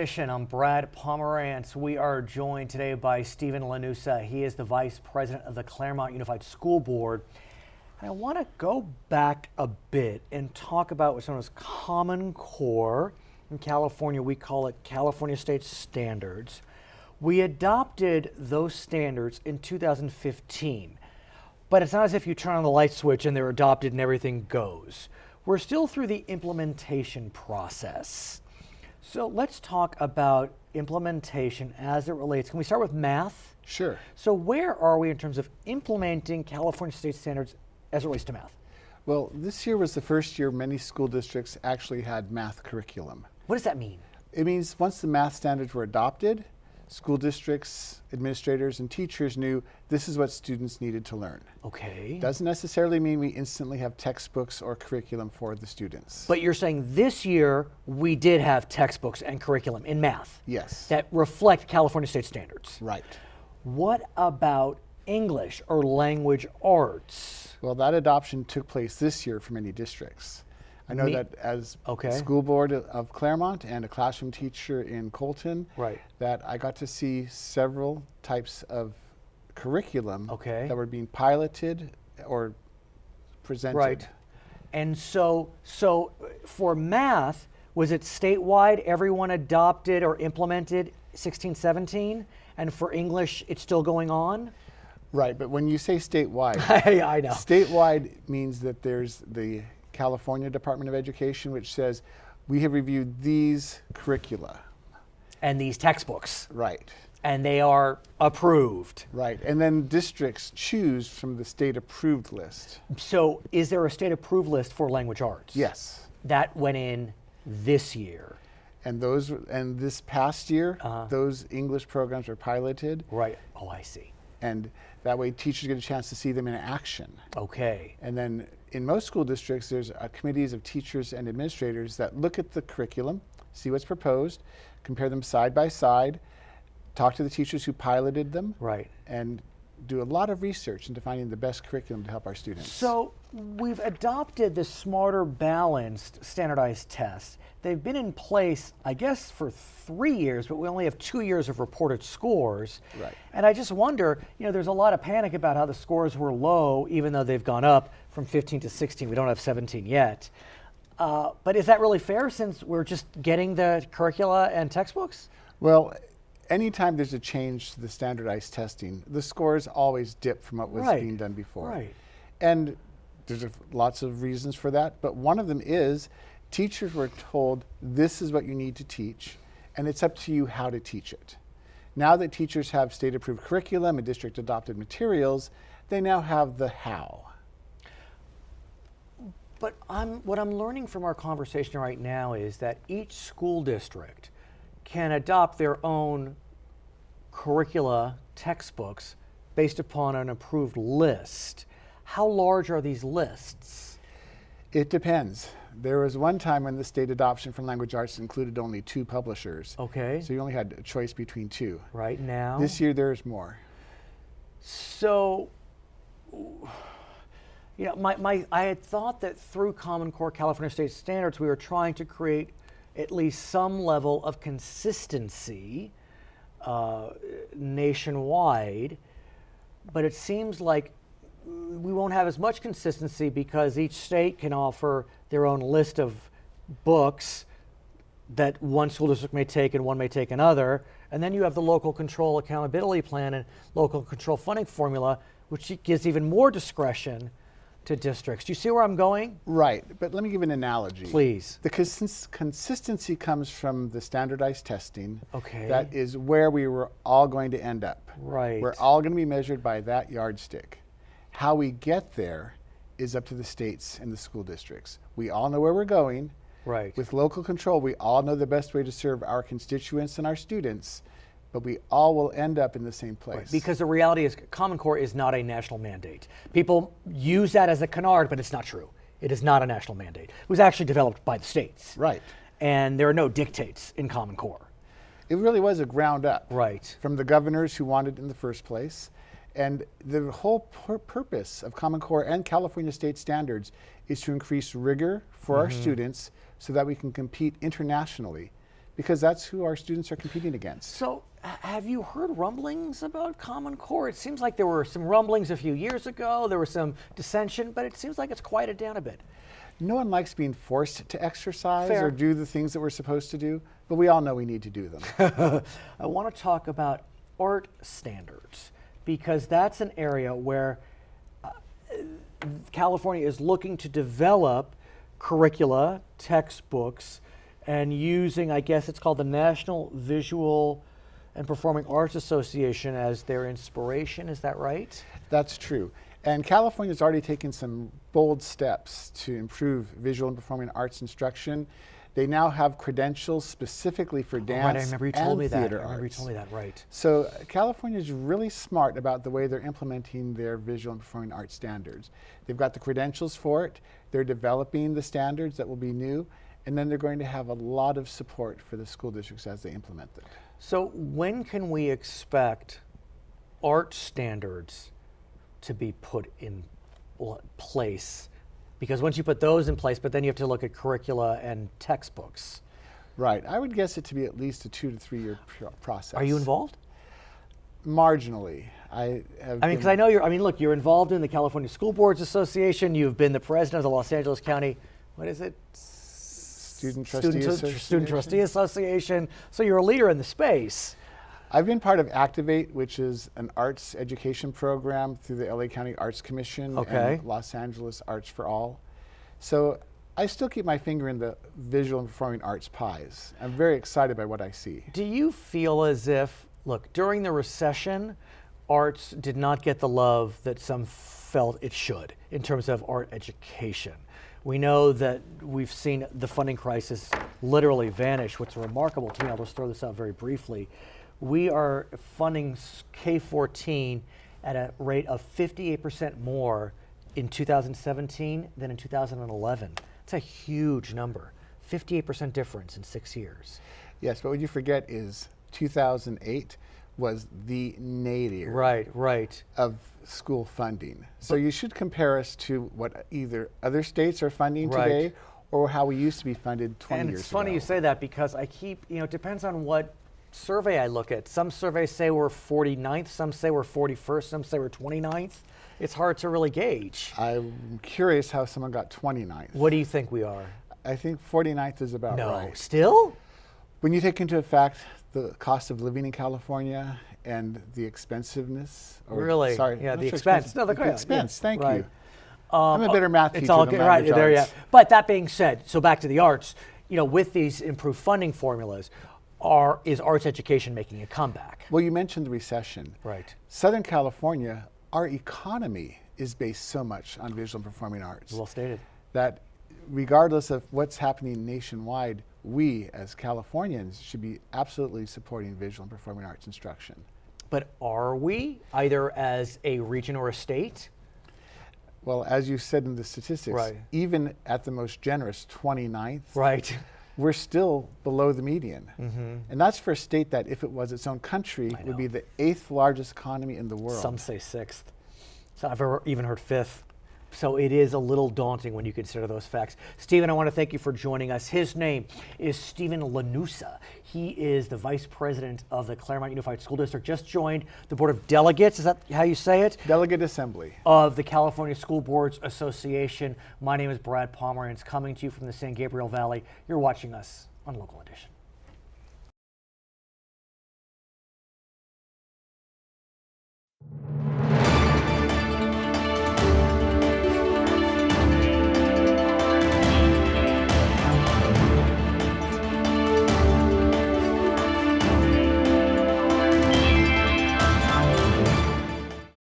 Mission. I'm Brad Pomerance. We are joined today by Stephen Llanusa. He is the Vice President of the Claremont Unified School Board. And I want to go back a bit and talk about what's known as Common Core. In California, we call it California State Standards. We adopted those standards in 2015, but it's not as if you turn on the light switch and they're adopted and everything goes. We're still through the implementation process. So let's talk about implementation as it relates. Can we start with math? Sure. So where are we in terms of implementing California State Standards as it relates to math? Well, this year was the first year many school districts actually had math curriculum. What does that mean? It means once the math standards were adopted, school districts, administrators, and teachers knew this is what students needed to learn. Okay. Doesn't necessarily mean we instantly have textbooks or curriculum for the students. But you're saying this year we did have textbooks and curriculum in math. Yes. That reflect California State Standards. Right. What about English or language arts? Well, that adoption took place this year for many districts. I know that as school board of Claremont and a classroom teacher in Colton, that I got to see several types of curriculum that were being piloted or presented. Right. And so for math, was it statewide, everyone adopted or implemented 16, 17? And for English, it's still going on? Right, but when you say statewide, I know. Statewide means that there's the California Department of Education, which says we have reviewed these curricula. And these textbooks. Right. And they are approved. Right, and then districts choose from the state approved list. So is there a state approved list for language arts? Yes. That went in this year. And this past year, those English programs were piloted. Right, oh, I see. And that way teachers get a chance to see them in action. Okay. And then in most school districts, there's committees of teachers and administrators that look at the curriculum, see what's proposed, compare them side by side, talk to the teachers who piloted them, and do a lot of research into finding the best curriculum to help our students. So we've adopted the Smarter Balanced standardized tests. They've been in place, I guess, for 3 years, but we only have 2 years of reported scores. Right. And I just wonder, there's a lot of panic about how the scores were low, even though they've gone up from 15 to 16. We don't have 17 yet. But is that really fair since we're just getting the curricula and textbooks? Well, anytime there's a change to the standardized testing, the scores always dip from what was being done before. Right. And there's lots of reasons for that, but one of them is teachers were told this is what you need to teach, and it's up to you how to teach it. Now that teachers have state-approved curriculum and district-adopted materials, they now have the how. But what I'm learning from our conversation right now is that each school district can adopt their own curricula textbooks based upon an approved list. How large are these lists? It depends. There was one time when the state adoption for language arts included only 2 publishers. Okay. So you only had a choice between 2. Right now? This year there's more. So, I had thought that through Common Core California State Standards, we were trying to create at least some level of consistency nationwide, but it seems like we won't have as much consistency because each state can offer their own list of books that one school district may take and one may take another. And then you have the local control accountability plan and local control funding formula, which gives even more discretion to districts. Do you see where I'm going? Right, but let me give an analogy. Please. The consistency comes from the standardized testing. Okay. That is where we were all going to end up. Right. We're all going to be measured by that yardstick. How we get there is up to the states and the school districts. We all know where we're going. Right. With local control, we all know the best way to serve our constituents and our students, but we all will end up in the same place. Right. Because the reality is Common Core is not a national mandate. People use that as a canard, but it's not true. It is not a national mandate. It was actually developed by the states. Right. And there are no dictates in Common Core. It really was a ground up. Right. From the governors who wanted it in the first place. And the whole purpose of Common Core and California state standards is to increase rigor for our students so that we can compete internationally. because that's who our students are competing against. So have you heard rumblings about Common Core? It seems like there were some rumblings a few years ago. There was some dissension, but it seems like it's quieted down a bit. No one likes being forced to exercise Fair. or do the things that we're supposed to do, but we all know we need to do them. I want to talk about art standards, because that's an area where California is looking to develop curricula, textbooks, and using, I guess it's called the National Visual and Performing Arts Association as their inspiration. Is that right? That's true. And California's already taken some bold steps to improve visual and performing arts instruction. They now have credentials specifically for dance right, I remember you told and me that. theater I remember you arts. told me that, right. So California's really smart about the way they're implementing their visual and performing arts standards. They've got the credentials for it. They're developing the standards that will be new, and then they're going to have a lot of support for the school districts as they implement them. So when can we expect art standards to be put in place? Because once you put those in place, but then you have to look at curricula and textbooks. Right. I would guess it to be at least a 2 to 3 year process. Are you involved? Marginally. Because I know look, you're involved in the California School Boards Association. You've been the president of the Los Angeles County, what is it? Student Trustee Association. So you're a leader in the space. I've been part of Activate, which is an arts education program through the LA County Arts Commission and Los Angeles Arts for All. So I still keep my finger in the visual and performing arts pies. I'm very excited by what I see. Do you feel as if, look, during the recession, arts did not get the love that some felt it should in terms of art education? We know that we've seen the funding crisis literally vanish. What's remarkable to me, I'll just throw this out very briefly, we are funding K-14 at a rate of 58% more in 2017 than in 2011. That's a huge number. 58% difference in 6 years. Yes, but what you forget is 2008 was the nadir right. of school funding. So you should compare us to what either other states are funding today or how we used to be funded 20 years ago. And it's funny you say that, because I keep, it depends on what survey I look at. Some surveys say we're 49th, some say we're 41st, some say we're 29th. It's hard to really gauge. I'm curious how someone got 29th. What do you think we are? I think 49th is about right. No, still? When you take into effect the cost of living in California and the expensiveness. Really? Sorry. Yeah, the expense. No, the expense, thank you. I'm a better math teacher it's all than good, right there, yeah. But that being said, so back to the arts, with these improved funding formulas, is arts education making a comeback? Well, you mentioned the recession. Right. Southern California, our economy is based so much on visual and performing arts. Well stated. That regardless of what's happening nationwide, we as Californians should be absolutely supporting visual and performing arts instruction. But are we, either as a region or a state? Well, as you said in the statistics, even at the most generous 29th, we're still below the median. And that's for a state that, if it was its own country, would be the 8th largest economy in the world. Some say 6th. So I've even heard 5th. So it is a little daunting when you consider those facts. Stephen, I want to thank you for joining us. His name is Stephen Llanusa. He is the Vice President of the Claremont Unified School District, just joined the Board of Delegates, is that how you say it? Delegate Assembly. Of the California School Boards Association. My name is Brad Pomerance, coming to you from the San Gabriel Valley. You're watching us on Local Edition.